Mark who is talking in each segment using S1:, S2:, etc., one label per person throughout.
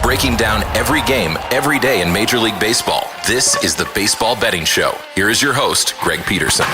S1: breaking down every game, every day in Major League Baseball. This is the Baseball Betting Show. Here is your host, Greg Peterson.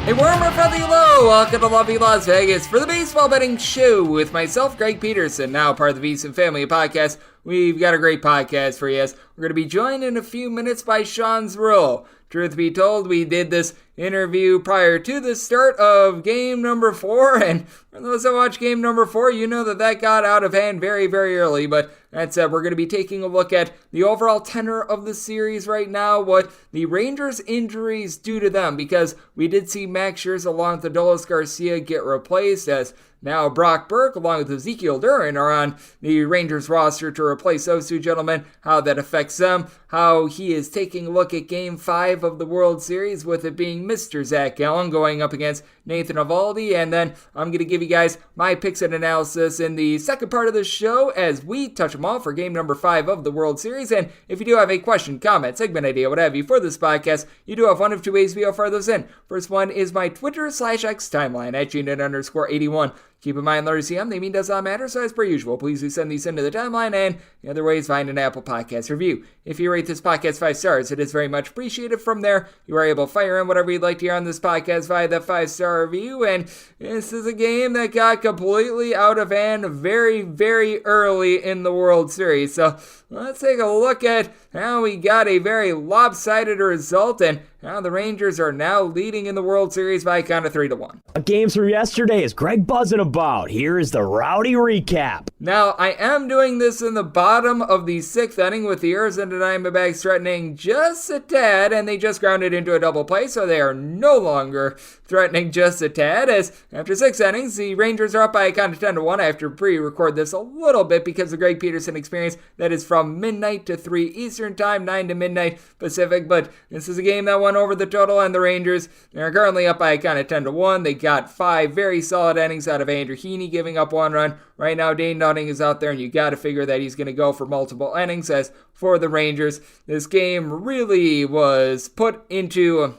S2: A warmer feather hello, welcome to lovely Las Vegas for the Baseball Betting Show with myself, Greg Peterson, now part of the VSiN Family Podcast. We've got a great podcast for you. We're going to be joined in a few minutes by Sean Zerillo. Truth be told, we did this interview prior to the start of game number 4, and for those that watch game number 4, you know that got out of hand very, very early, but that said, we're going to be taking a look at the overall tenor of the series right now, what the Rangers' injuries do to them, because we did see Max Scherzer along with Adolis Garcia get replaced, as now Brock Burke along with Ezekiel Duran are on the Rangers roster to replace those two gentlemen, how that affects them, how he is taking a look at Game 5 of the World Series with it being Mr. Zach Gallen going up against Nathan Eovaldi, and then I'm going to give you guys my picks and analysis in the second part of the show as we touch them all for Game number 5 of the World Series. And if you do have a question, comment, segment idea, what have you for this podcast, you do have one of two ways we offer those in. First one is my Twitter/X timeline at @GNet_81. Keep in mind, letters CM, they mean does not matter, so as per usual, please do send these into the timeline, and the other way is find an Apple Podcast review. If you rate this podcast 5 stars, it is very much appreciated. From there, you are able to fire in whatever you'd like to hear on this podcast via that 5-star review, and this is a game that got completely out of hand very, very early in the World Series. So let's take a look at how we got a very lopsided result, and how the Rangers are now leading in the World Series by a count of 3-1.
S3: Games from yesterday is Greg buzzing about. Here is the rowdy recap.
S2: Now, I am doing this in the bottom of the 6th inning with the Arizona Diamondbacks threatening just a tad, and they just grounded into a double play, so they are no longer threatening just a tad, as after 6 innings, the Rangers are up by a count of 10-1. I have to pre-record this a little bit because the Greg Peterson experience that is from midnight to 3 Eastern Time, 9 to midnight Pacific, but this is a game that won over the total, and the Rangers are currently up by a count of 10-1. They got 5 very solid innings out of Andrew Heaney giving up 1 run. Right now, Dane Dunning is out there, and you got to figure that he's going to go for multiple innings. As for the Rangers, this game really was put into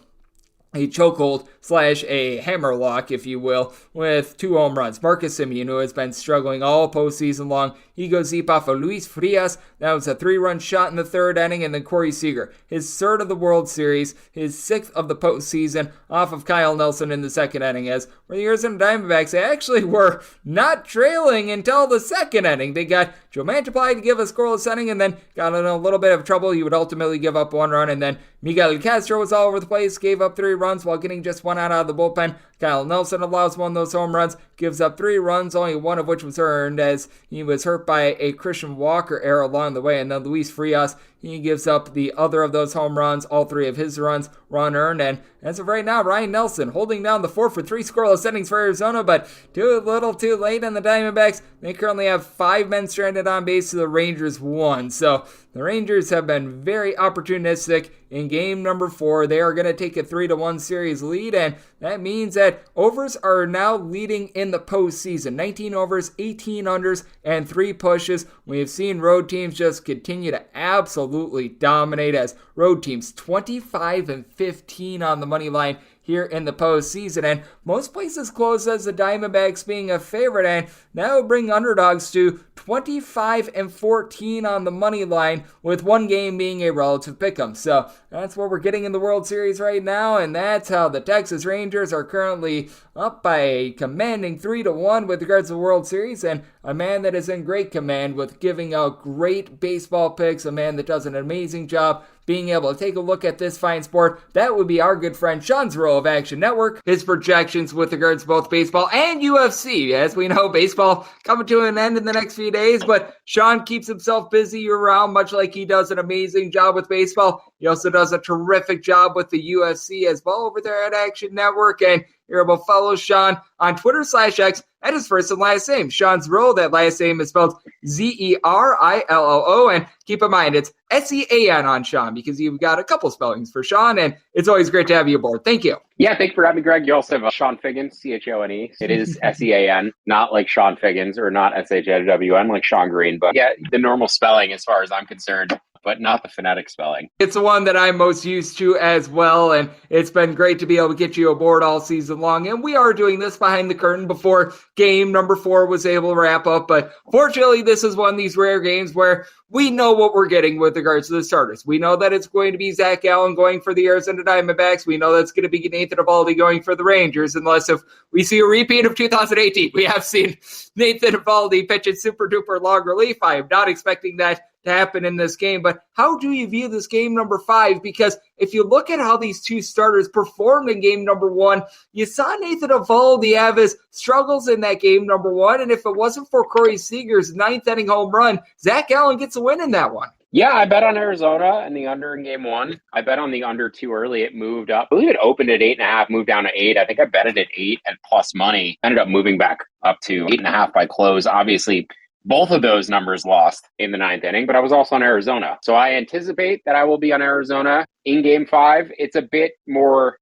S2: a chokehold / a hammerlock, if you will, with 2 home runs. Marcus Semien, who has been struggling all postseason long, he goes deep off of Luis Frias. That was a 3-run shot in the 3rd inning, and then Corey Seager, his 3rd of the World Series, his 6th of the postseason, off of Kyle Nelson in the 2nd inning. As for the Arizona Diamondbacks, they actually were not trailing until the 2nd inning. They got Joe Mantiply to give a scoreless inning, and then got in a little bit of trouble. He would ultimately give up 1 run, and then Miguel Castro was all over the place, gave up 3 runs while getting just 1 out of the bullpen. Kyle Nelson allows 1 of those home runs, gives up 3 runs, only 1 of which was earned, as he was hurt by a Christian Walker error along the way. And then Luis Frias, he gives up the other of those home runs, all 3 of his runs run earned. And as of right now, Ryan Nelson holding down the 4 for 3 scoreless innings for Arizona, but too little too late. And the Diamondbacks, they currently have 5 men stranded on base to the Rangers 1. So the Rangers have been very opportunistic in game number 4. They are going to take a 3-1 series lead, and that means that overs are now leading in the postseason. 19 overs, 18 unders, and 3 pushes. We have seen road teams just continue to absolutely dominate, as road teams 25-15 on the money line here in the postseason, and most places close as the Diamondbacks being a favorite, and that would bring underdogs to 25-14 on the money line, with 1 game being a relative pick'em. So that's what we're getting in the World Series right now, and that's how the Texas Rangers are currently up by a commanding 3-1 with regards to the World Series, and a man that is in great command with giving out great baseball picks, a man that does an amazing job being able to take a look at this fine sport. That would be our good friend Sean Zerillo of Action Network. His projections with regards to both baseball and UFC. As we know, baseball coming to an end in the next few days, but Sean keeps himself busy year-round, much like he does an amazing job with baseball. He also does a terrific job with the UFC as well over there at Action Network, and you're able to follow Sean on Twitter/X at his first and last name, Sean Zerillo. That last name is spelled Zerillo, and keep in mind, it's Sean on Sean, because you've got a couple spellings for Sean, and it's always great to have you aboard. Thank you.
S4: Yeah, thank you for having me, Greg. You also have Sean Figgins, Chone. It is Sean, not like Sean Figgins, or not Shawn like Sean Green, but yeah, the normal spelling as far as I'm concerned. but not the phonetic spelling.
S2: It's the one that I'm most used to as well, and it's been great to be able to get you aboard all season long. And we are doing this behind the curtain before game number 4 was able to wrap up, but fortunately this is one of these rare games where we know what we're getting with regards to the starters. We know that it's going to be Zach Allen going for the Arizona Diamondbacks. We know that's going to be Nathan Eovaldi going for the Rangers, unless if we see a repeat of 2018. We have seen Nathan Eovaldi pitch in super duper long relief. I am not expecting that to happen in this game, but how do you view this game number 5? Because if you look at how these two starters performed in game number 1, you saw Nathan Eovaldi have his struggles in that game number 1, and if it wasn't for Corey Seager's 9th inning home run, Zach Allen gets a win in that one.
S4: Yeah, I bet on Arizona and the under in game 1. I bet on the under too early. It moved up. I believe it opened at 8.5, moved down to 8. I think I bet it at 8 at plus money. Ended up moving back up to 8.5 by close. Obviously, both of those numbers lost in the 9th inning, but I was also on Arizona. So I anticipate that I will be on Arizona in game 5. It's a bit more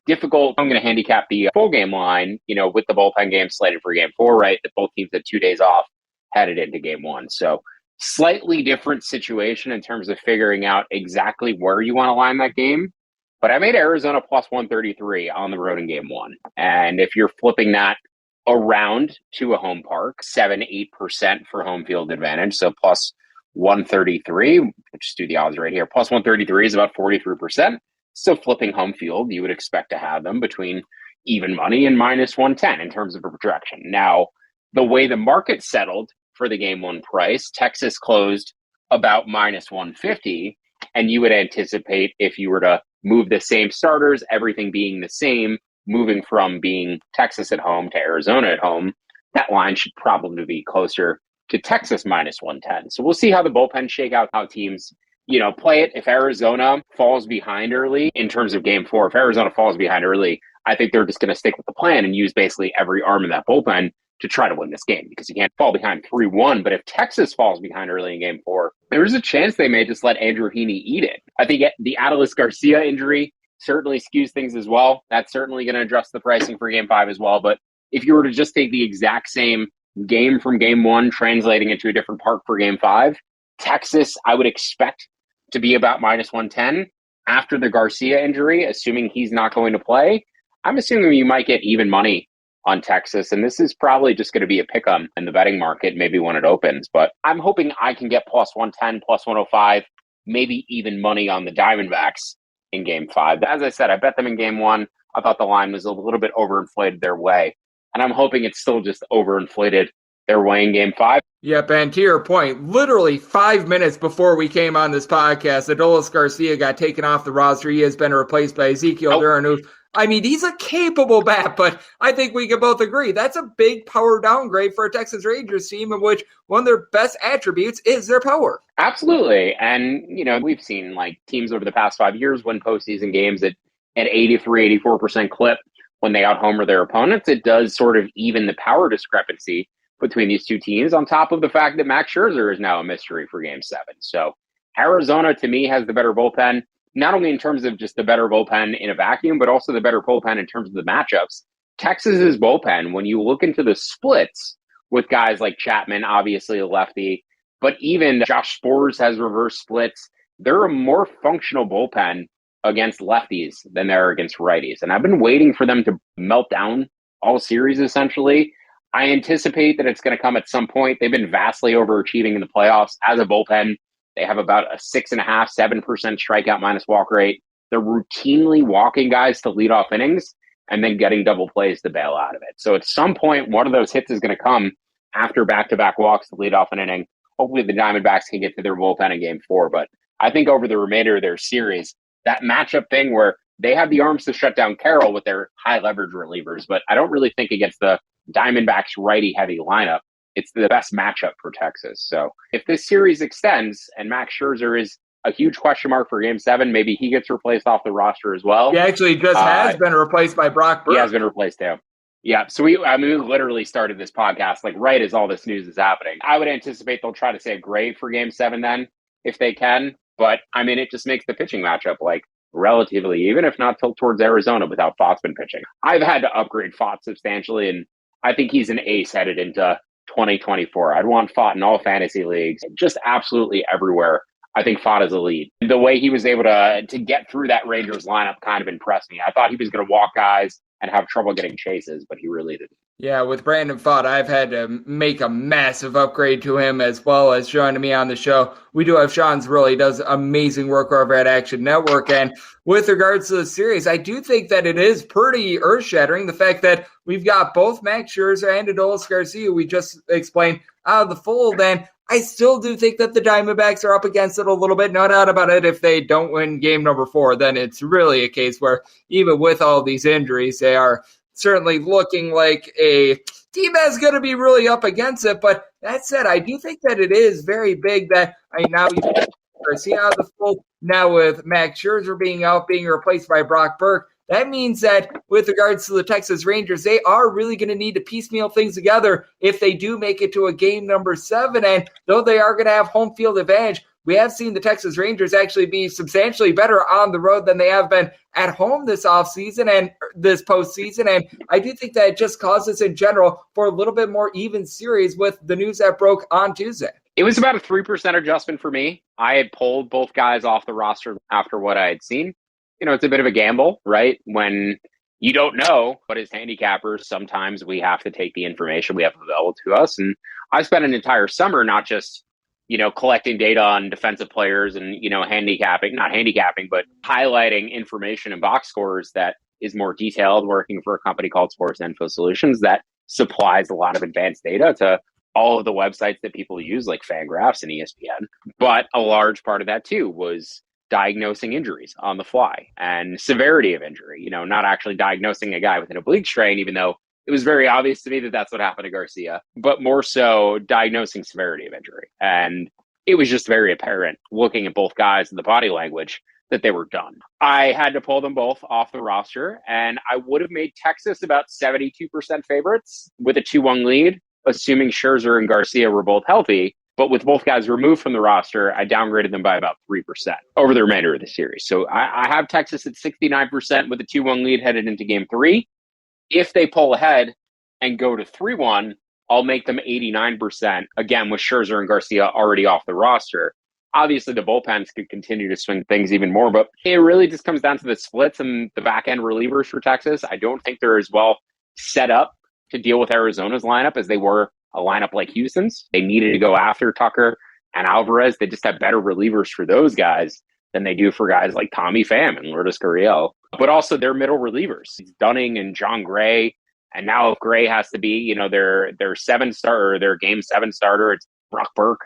S4: difficult. I'm going to handicap the full game line, with the bullpen game slated for game 4, right? That both teams had 2 days off headed into game 1. So slightly different situation in terms of figuring out exactly where you want to line that game. But I made Arizona plus 133 on the road in game 1. And if you're flipping that around to a home park, 7-8% for home field advantage. So plus 133, we'll just do the odds right here. Plus 133 is about 43%. So flipping home field, you would expect to have them between even money and minus 110 in terms of a projection. Now, the way the market settled for the game 1 price, Texas closed about minus 150. And you would anticipate if you were to move the same starters, everything being the same, moving from being Texas at home to Arizona at home, that line should probably be closer to Texas minus 110. So we'll see how the bullpen shake out, how teams, play it. If Arizona falls behind early in terms of game 4, if Arizona falls behind early, I think they're just going to stick with the plan and use basically every arm in that bullpen to try to win this game, because you can't fall behind 3-1. But if Texas falls behind early in game 4, there's a chance they may just let Andrew Heaney eat it. I think the Adolis Garcia injury certainly skews things as well. That's certainly going to adjust the pricing for game 5 as well. But if you were to just take the exact same game from game 1, translating it to a different park for game 5, Texas, I would expect to be about minus 110 after the Garcia injury, assuming he's not going to play. I'm assuming you might get even money on Texas, and this is probably just going to be a pick-em in the betting market, maybe when it opens. But I'm hoping I can get plus 110, plus 105, maybe even money on the Diamondbacks in game 5. As I said, I bet them in game 1. I thought the line was a little bit overinflated their way, and I'm hoping it's still just overinflated their way in game 5.
S2: Yep, and to your point, literally 5 minutes before we came on this podcast, Adolis Garcia got taken off the roster. He has been replaced by Ezekiel Duran, who, he's a capable bat, but I think we can both agree that's a big power downgrade for a Texas Rangers team in which one of their best attributes is their power.
S4: Absolutely. And, we've seen teams over the past 5 years win postseason games at 83, 84% clip when they out-homer their opponents. It does sort of even the power discrepancy between these two teams, on top of the fact that Max Scherzer is now a mystery for game 7. So Arizona, to me, has the better bullpen, not only in terms of just the better bullpen in a vacuum, but also the better bullpen in terms of the matchups. Texas's bullpen, when you look into the splits with guys like Chapman, obviously a lefty, but even Josh Sborz has reverse splits. They're a more functional bullpen against lefties than they are against righties. And I've been waiting for them to melt down all series, essentially. I anticipate that it's going to come at some point. They've been vastly overachieving in the playoffs as a bullpen. They have about a 6.5%, 7% strikeout minus walk rate. They're routinely walking guys to lead off innings and then getting double plays to bail out of it. So at some point, one of those hits is going to come after back-to-back walks to lead off an inning. Hopefully the Diamondbacks can get to their bullpen in game 4. But I think over the remainder of their series, that matchup thing where they have the arms to shut down Carroll with their high leverage relievers, but I don't really think against the Diamondbacks righty-heavy lineup, it's the best matchup for Texas. So if this series extends and Max Scherzer is a huge question mark for game 7, maybe he gets replaced off the roster as well.
S2: He actually just has been replaced by Brock Burke.
S4: He has been replaced too. Yeah, so we literally started this podcast right as all this news is happening. I would anticipate they'll try to save Gray for game 7 then, if they can. But, it just makes the pitching matchup relatively even, if not tilt towards Arizona without Foxman pitching. I've had to upgrade Fott substantially, and I think he's an ace headed into 2024. I'd want Fott in all fantasy leagues, just absolutely everywhere. I think Fada's a lead. The way he was able to get through that Rangers lineup kind of impressed me. I thought he was going to walk guys and have trouble getting chases, but he really didn't.
S2: Yeah, with Brandon Pfaadt, I've had to make a massive upgrade to him as well as joining me on the show. We do have Sean Zerillo. He does amazing work over at Action Network. And with regards to the series, I do think that it is pretty earth-shattering, the fact that we've got both Max Scherzer and Adolis Garcia, we just explained, out of the fold. And I still do think that the Diamondbacks are up against it a little bit. No doubt about it. If they don't win game number 4, then it's really a case where even with all these injuries, they are certainly looking like a team that's going to be really up against it. But that said, I do think that it is very big that now you see out of the fold. Now with Max Scherzer being out, being replaced by Brock Burke, that means that with regards to the Texas Rangers, they are really going to need to piecemeal things together if they do make it to a game number 7. And though they are going to have home field advantage, we have seen the Texas Rangers actually be substantially better on the road than they have been at home this offseason and this postseason. And I do think that it just causes in general for a little bit more even series with the news that broke on Tuesday.
S4: It was about a 3% adjustment for me. I had pulled both guys off the roster after what I had seen. You know, it's a bit of a gamble, right? When you don't know, but as handicappers, sometimes we have to take the information we have available to us. And I spent an entire summer not just collecting data on defensive players and, not handicapping, but highlighting information in box scores that is more detailed, working for a company called Sports Info Solutions that supplies a lot of advanced data to all of the websites that people use, like Fangraphs and ESPN. But a large part of that, too, was diagnosing injuries on the fly and severity of injury, not actually diagnosing a guy with an oblique strain, even though it was very obvious to me that that's what happened to Garcia, but more so diagnosing severity of injury. And it was just very apparent looking at both guys and the body language that they were done. I had to pull them both off the roster, and I would have made Texas about 72% favorites with a 2-1 lead, assuming Scherzer and Garcia were both healthy. But with both guys removed from the roster, I downgraded them by about 3% over the remainder of the series. So I have Texas at 69% with a 2-1 lead headed into game 3. If they pull ahead and go to 3-1, I'll make them 89%, again, with Scherzer and Garcia already off the roster. Obviously, the bullpens could continue to swing things even more, but it really just comes down to the splits and the back-end relievers for Texas. I don't think they're as well set up to deal with Arizona's lineup as they were a lineup like Houston's. They needed to go after Tucker and Alvarez. They just have better relievers for those guys than they do for guys like Tommy Pham and Lourdes Gurriel. But also their middle relievers, Dunning and John Gray. And now if Gray has to be, their 7-star or their game 7 starter, it's Brock Burke.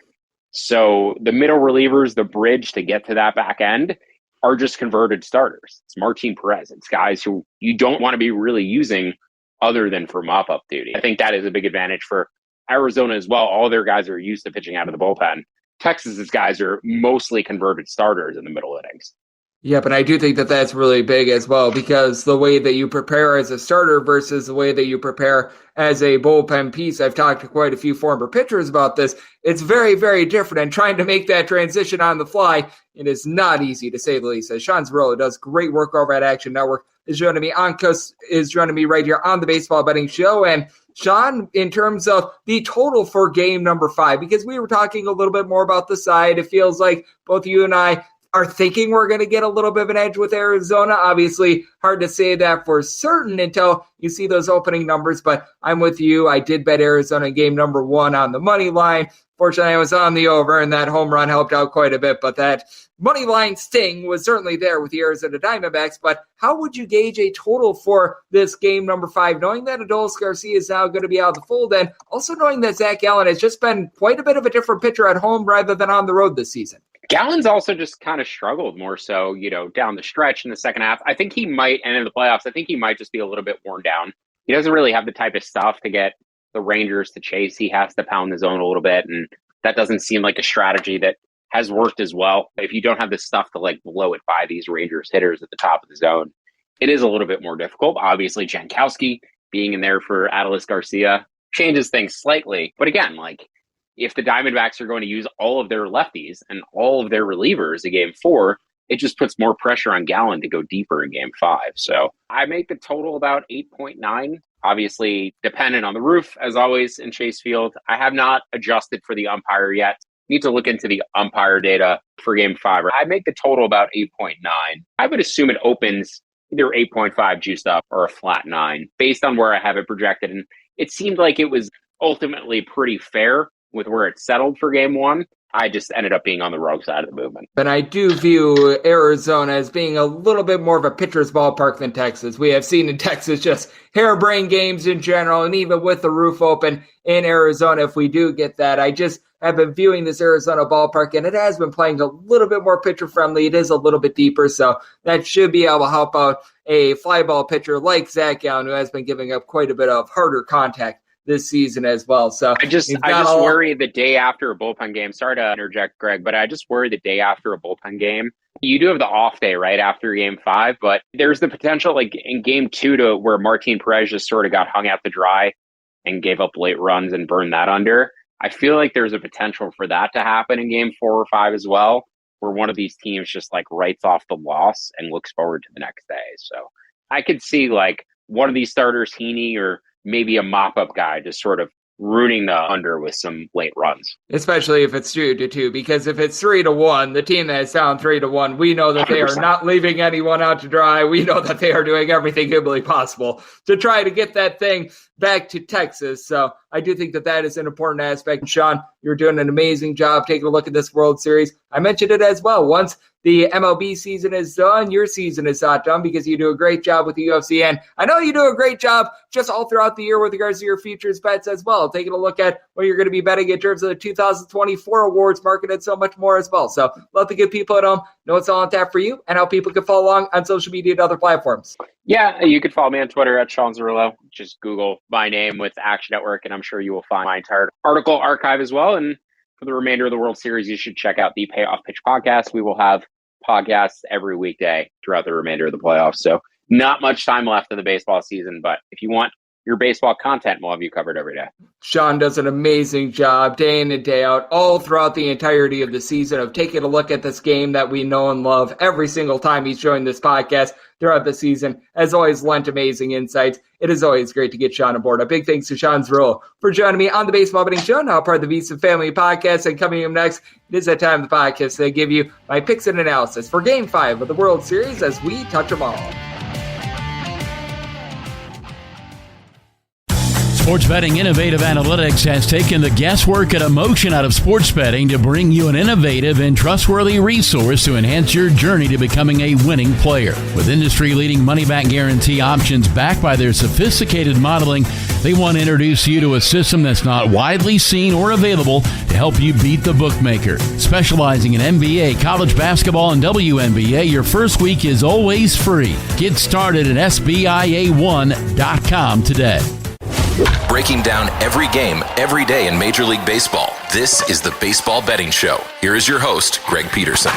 S4: So the middle relievers, the bridge to get to that back end, are just converted starters. It's Martin Perez. It's guys who you don't want to be really using other than for mop-up duty. I think that is a big advantage for Arizona as well. All their guys are used to pitching out of the bullpen. Texas's guys are mostly converted starters in the middle innings.
S2: Yeah, but I do think that that's really big as well, because the way that you prepare as a starter versus the way that you prepare as a bullpen piece, I've talked to quite a few former pitchers about this. It's very, very different, and trying to make that transition on the fly, it is not easy, to say the least. As Sean Zerillo does great work over at Action Network, is joining me right here on the Baseball Betting Show. And Sean, in terms of the total for game number 5, because we were talking a little bit more about the side, it feels like both you and I are thinking we're going to get a little bit of an edge with Arizona. Obviously, hard to say that for certain until you see those opening numbers, but I'm with you. I did bet Arizona in game number 1 on the money line. Fortunately, I was on the over, and that home run helped out quite a bit, but that money line sting was certainly there with the Arizona Diamondbacks. But how would you gauge a total for this game number 5, knowing that Adolis Garcia is now going to be out of the fold, and also knowing that Zach Gallen has just been quite a bit of a different pitcher at home rather than on the road this season?
S4: Gallen's also just kind of struggled more so, down the stretch in the second half. I think he might, and in the playoffs, I think he might just be a little bit worn down. He doesn't really have the type of stuff to get the Rangers to chase. He has to pound the zone a little bit, and that doesn't seem like a strategy that has worked as well. If you don't have the stuff to blow it by these Rangers hitters at the top of the zone, it is a little bit more difficult. Obviously, Jankowski being in there for Adolis Garcia changes things slightly. But again, if the Diamondbacks are going to use all of their lefties and all of their relievers in game 4, it just puts more pressure on Gallen to go deeper in game 5. So I make the total about 8.9. Obviously, dependent on the roof, as always, in Chase Field. I have not adjusted for the umpire yet. Need to look into the umpire data for game 5. I make the total about 8.9. I would assume it opens either 8.5 juiced up or a flat 9 based on where I have it projected. And it seemed like it was ultimately pretty fair with where it settled for game 1. I just ended up being on the wrong side of the movement.
S2: But I do view Arizona as being a little bit more of a pitcher's ballpark than Texas. We have seen in Texas just harebrained games in general, and even with the roof open in Arizona, if we do get that, I just have been viewing this Arizona ballpark, and it has been playing a little bit more pitcher-friendly. It is a little bit deeper, so that should be able to help out a fly ball pitcher like Zach Gallen, who has been giving up quite a bit of harder contact this season as well. So
S4: I just worry the day after a bullpen game. Sorry to interject, Greg, but I just worry the day after a bullpen game. You do have the off day right after game 5, but there's the potential, like in game 2, to where Martin Perez just sort of got hung out to dry and gave up late runs and burned that under. I feel like there's a potential for that to happen in game 4 or 5 as well, where one of these teams just like writes off the loss and looks forward to the next day. So I could see like one of these starters, Heaney or maybe a mop-up guy, just sort of ruining the under with some late runs.
S2: Especially if it's 2-2, because if it's 3-1, the team that is down 3-1, we know that they are
S4: 100%.
S2: not leaving anyone out to dry. We know that they are doing everything humanly possible to try to get that thing back to Texas. So I do think that that is an important aspect. And Sean, you're doing an amazing job taking a look at this World Series. I mentioned it as well. Once the MLB season is done, your season is not done, because you do a great job with the UFC. And I know you do a great job just all throughout the year with regards to your futures bets as well, taking a look at what you're going to be betting in terms of the 2024 awards market and so much more as well. So let the good people at home know what's all on tap for you and how people can follow along on social media and other platforms.
S4: Yeah, you can follow me on Twitter at Sean Zerillo. Just Google my name with Action Network, and I'm sure you will find my entire article archive as well. And for the remainder of the World Series, you should check out the Payoff Pitch podcast. We will have podcasts every weekday throughout the remainder of the playoffs. So not much time left in the baseball season, but if you want your baseball content, we'll have you covered every day.
S2: Sean does an amazing job day in and day out, all throughout the entirety of the season, of taking a look at this game that we know and love every single time he's joined this podcast throughout the season. As always, lent amazing insights. It is always great to get Sean aboard. A big thanks to Sean Zerillo for joining me on the Baseball Betting Show, now part of the VSiN Family Podcast. And coming up next, it is that time of the podcast that I give you my picks and analysis for Game 5 of the World Series as we touch them all.
S5: Sports Betting Innovative Analytics has taken the guesswork and emotion out of sports betting to bring you an innovative and trustworthy resource to enhance your journey to becoming a winning player. With industry-leading money-back guarantee options backed by their sophisticated modeling, they want to introduce you to a system that's not widely seen or available to help you beat the bookmaker. Specializing in NBA, college basketball, and WNBA, your first week is always free. Get started at SBIA1.com today.
S1: Breaking down every game, every day in Major League Baseball. This is the Baseball Betting Show. Here is your host, Greg Peterson.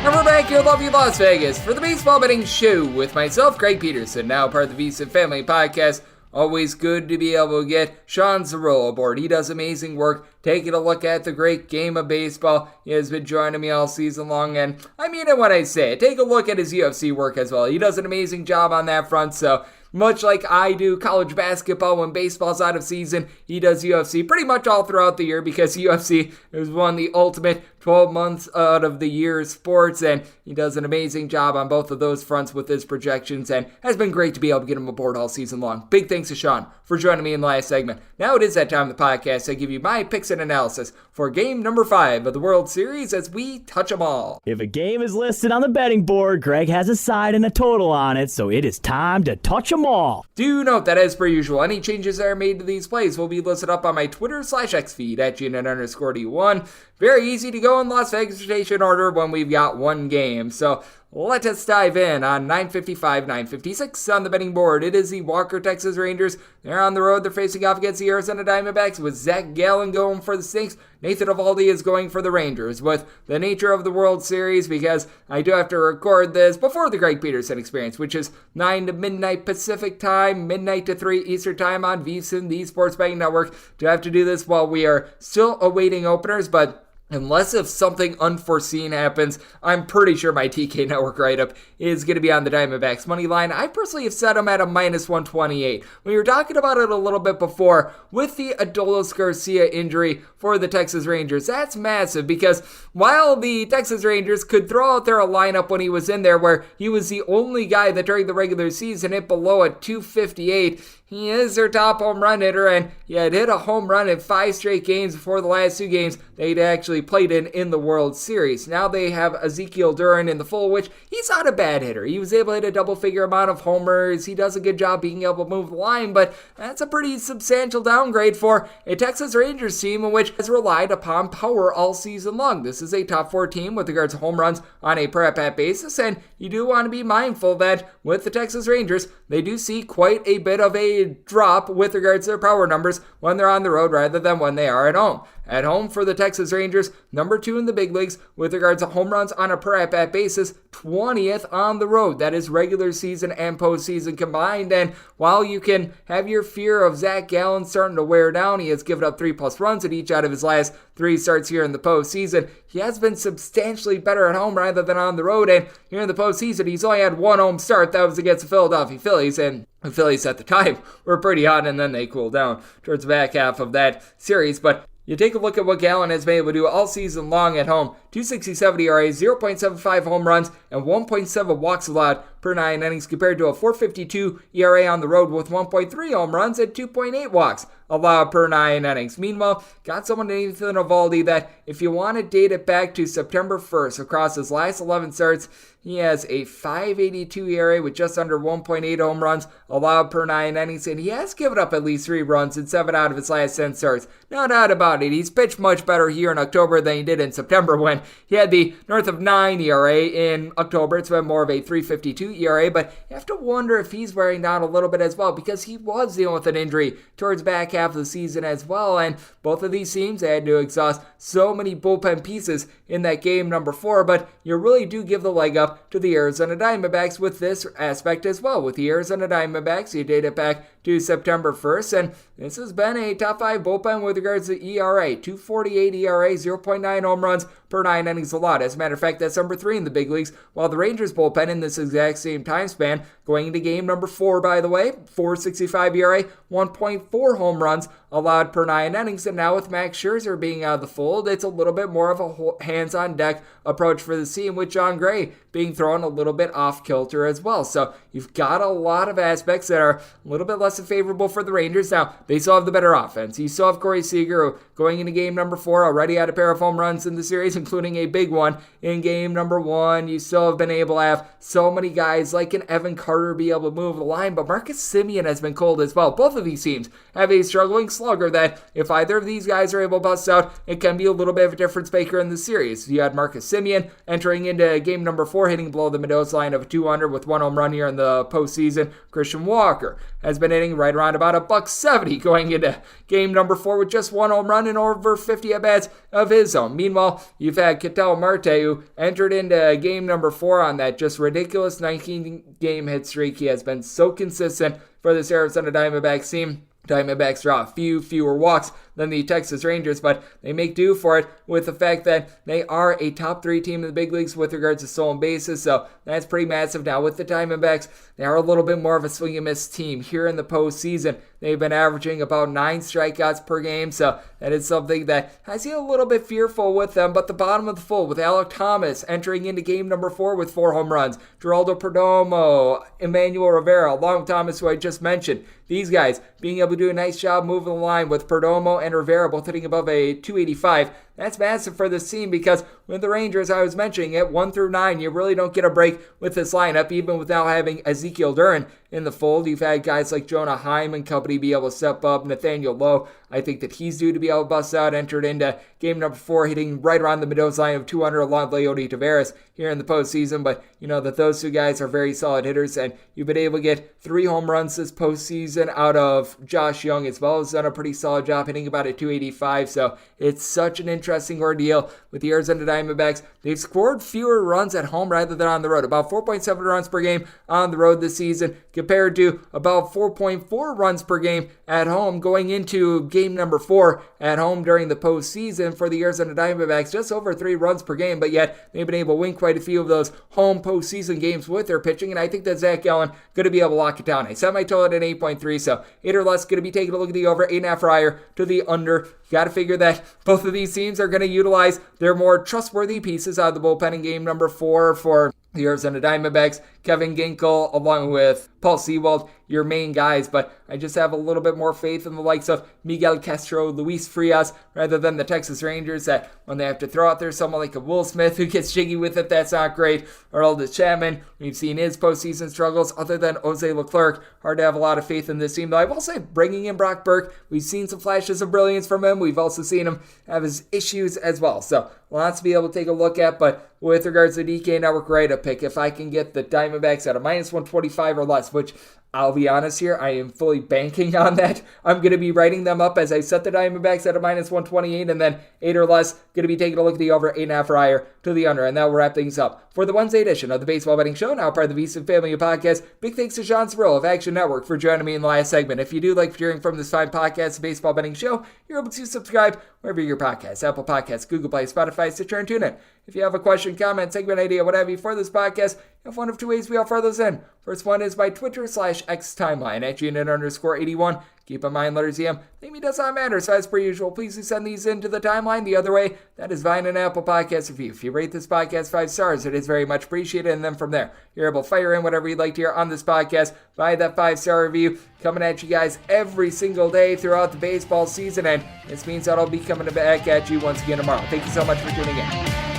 S2: And we're back here in lovely Las Vegas for the Baseball Betting Show with myself, Greg Peterson, now part of the VSiN Family Podcast. Always good to be able to get Sean Zerillo aboard. He does amazing work taking a look at the great game of baseball. He has been joining me all season long, and I mean it when I say it. Take a look at his UFC work as well. He does an amazing job on that front, so much like I do college basketball when baseball's out of season, he does UFC pretty much all throughout the year, because UFC is one of the ultimate 12 months out of the year sports, and he does an amazing job on both of those fronts with his projections, and has been great to be able to get him aboard all season long. Big thanks to Sean for joining me in the last segment. Now it is that time of the podcast I give you my picks and analysis for game number 5 of the World Series as we touch them all.
S3: If a game is listed on the betting board, Greg has a side and a total on it, so it is time to touch them all.
S2: Do note that, as per usual, any changes that are made to these plays will be listed up on my Twitter/X feed at GNN_D1. Very easy to go in Las Vegas rotation order when we've got one game. So let us dive in on 9:55, 9:56 on the betting board. It is the Walker Texas Rangers. They're on the road. They're facing off against the Arizona Diamondbacks with Zach Gallen going for the Snakes. Nathan Eovaldi is going for the Rangers. With the nature of the World Series, because I do have to record this before the Greg Peterson Experience, which is 9 to midnight Pacific time, midnight to 3 Eastern time on VSiN, the Sports Betting Network. Do have to do this while we are still awaiting openers, but Unless if something unforeseen happens, I'm pretty sure my TK Network write-up is going to be on the Diamondbacks money line. I personally have set them at a minus 128. We were talking about it a little bit before with the Adolis Garcia injury for the Texas Rangers. That's massive because while the Texas Rangers could throw out there a lineup when he was in there where he was the only guy that during the regular season hit below a 258, he is their top home run hitter, and he had hit a home run in 5 straight games before the last 2 games they'd actually played in the World Series. Now they have Ezekiel Duran in the full, which he's not a bad hitter. He was able to hit a double-figure amount of homers. He does a good job being able to move the line, but that's a pretty substantial downgrade for a Texas Rangers team in which has relied upon power all season long. This is a top 4 team with regards to home runs on a per-at-bat basis, and you do want to be mindful that with the Texas Rangers, they do see quite a bit of a drop with regards to their power numbers when they're on the road rather than when they are at home. At home for the Texas Rangers, number 2 in the big leagues with regards to home runs on a per-at-bat basis, 20th on the road. That is regular season and postseason combined. And while you can have your fear of Zach Gallen starting to wear down, he has given up 3+ runs in each out of his last 3 starts here in the postseason. He has been substantially better at home rather than on the road. And here in the postseason, he's only had 1 home start. That was against the Philadelphia Phillies. And the Phillies at the time were pretty hot, and then they cooled down towards the back half of that series. But you take a look at what Gallen has been able to do all season long at home. 2.67 ERA, 0.75 home runs, and 1.7 walks allowed per 9 innings compared to a 4.52 ERA on the road with 1.3 home runs and 2.8 walks allowed per 9 innings. Meanwhile, got someone named Nathan Eovaldi that if you want to date it back to September 1st across his last 11 starts, he has a 5.82 ERA with just under 1.8 home runs allowed per 9 innings, and he has given up at least 3 runs in 7 out of his last 10 starts. No doubt about it. He's pitched much better here in October than he did in September when he had the north of 9 ERA. In October, it's been more of a 3.52 ERA, but you have to wonder if he's wearing down a little bit as well because he was dealing with an injury towards back half of the season as well, and both of these teams had to exhaust so many bullpen pieces in that game number 4, but you really do give the leg up to the Arizona Diamondbacks with this aspect as well. With the Arizona Diamondbacks, you date it back to September 1st, and this has been a top 5 bullpen with regards to ERA. 2.48 ERA, 0.9 home runs per 9 innings allowed. As a matter of fact, that's number 3 in the big leagues, while the Rangers bullpen in this exact same time span, going into game number 4, by the way, 4.65 ERA, 1.4 home runs allowed per 9 innings, and now with Max Scherzer being out of the fold, it's a little bit more of a hands-on-deck approach for the team, with John Gray being thrown a little bit off kilter as well. So you've got a lot of aspects that are a little bit less favorable for the Rangers. Now, they still have the better offense. You still have Corey Seager, who going into game number 4 already had a pair of home runs in the series, including a big one in game number 1. You still have been able to have so many guys like an Evan Carter be able to move the line, but Marcus Semien has been cold as well. Both of these teams have a struggling slugger that if either of these guys are able to bust out, it can be a little bit of a difference maker in the series. You had Marcus Semien entering into game number 4, hitting below the Mendoza line of 200 with 1 home run here in the postseason. Christian Walker has been hitting right around about $170 going into game number 4 with just 1 home run and over 50 at-bats of his own. Meanwhile, you've had Ketel Marte, who entered into game number 4 on that just ridiculous 19-game hit streak. He has been so consistent for this Arizona Diamondbacks team. Diamondbacks draw a few fewer walks than the Texas Rangers, but they make do for it with the fact that they are a top 3 team in the big leagues with regards to stolen bases, so that's pretty massive. Now with the Diamondbacks, they are a little bit more of a swing and miss team here in the postseason. They've been averaging about 9 strikeouts per game, so that is something that has you a little bit fearful with them. But the bottom of the full with Alek Thomas entering into game number 4 with 4 home runs, Geraldo Perdomo, Emmanuel Rivera, along with Thomas, who I just mentioned. These guys being able to do a nice job moving the line with Perdomo and Rivera both hitting above a 285. That's massive for this team because with the Rangers, I was mentioning it, 1 through 9, you really don't get a break with this lineup, even without having Ezekiel Duran in the fold. You've had guys like Jonah Heim and company be able to step up. Nathaniel Lowe, I think that he's due to be able to bust out, entered into game number 4, hitting right around the Mendoza line of 200 along with Leody Taveras here in the postseason. But you know that those 2 guys are very solid hitters, and you've been able to get 3 home runs this postseason out of Josh Young as well. Has done a pretty solid job hitting about a 285. So it's such an interesting interesting ordeal with the Arizona Diamondbacks. They've scored fewer runs at home rather than on the road, about 4.7 runs per game on the road this season compared to about 4.4 runs per game at home going into game number 4 at home during the postseason for the Arizona Diamondbacks, just over 3 runs per game, but yet they've been able to win quite a few of those home postseason games with their pitching, and I think that Zach Gallen going to be able to lock it down. I set my total at 8.3, so 8 or less. Going to be taking a look at the over, 8.5 higher to the under. Got to figure that both of these teams are going to utilize their more trustworthy pieces out of the bullpen in game number 4 for the Arizona Diamondbacks. Kevin Ginkel along with Paul Sewald, your main guys, but I just have a little bit more faith in the likes of Miguel Castro, Luis Frias, rather than the Texas Rangers, that when they have to throw out there someone like a Will Smith who gets jiggy with it, that's not great, or Aldis Chapman, we've seen his postseason struggles. Other than Jose Leclerc, hard to have a lot of faith in this team, though I will say bringing in Brock Burke, we've seen some flashes of brilliance from him. We've also seen him have his issues as well, so lots to be able to take a look at. But with regards to DK Network Rate pick, if I can get the Diamondbacks at a minus 125 or less, which I'll be honest here, I am fully banking on that. I'm going to be writing them up as I set the Diamondbacks at a minus 128, and then 8 or less, going to be taking a look at the over, 8.5 or higher to the under, and that will wrap things up for the Wednesday edition of the Baseball Betting Show, now part of the VSiN family of podcasts. Big thanks to Sean Zerillo of Action Network for joining me in the last segment. If you do like hearing from this fine podcast, the Baseball Betting Show, you're able to subscribe wherever your podcasts, Apple Podcasts, Google Play, Spotify, Stitcher, and TuneIn. If you have a question, comment, segment idea, what have you for this podcast, you have one of 2 ways we offer those in. First one is by Twitter/X timeline at GNN_81. Keep in mind, letters EM, maybe does not matter, so as per usual, please do send these into the timeline. The other way, that is via an Apple Podcast review. If you rate this podcast 5 stars, it is very much appreciated, and then from there, you're able to fire in whatever you'd like to hear on this podcast via that 5-star review, coming at you guys every single day throughout the baseball season, and this means that I'll be coming back at you once again tomorrow. Thank you so much for tuning in.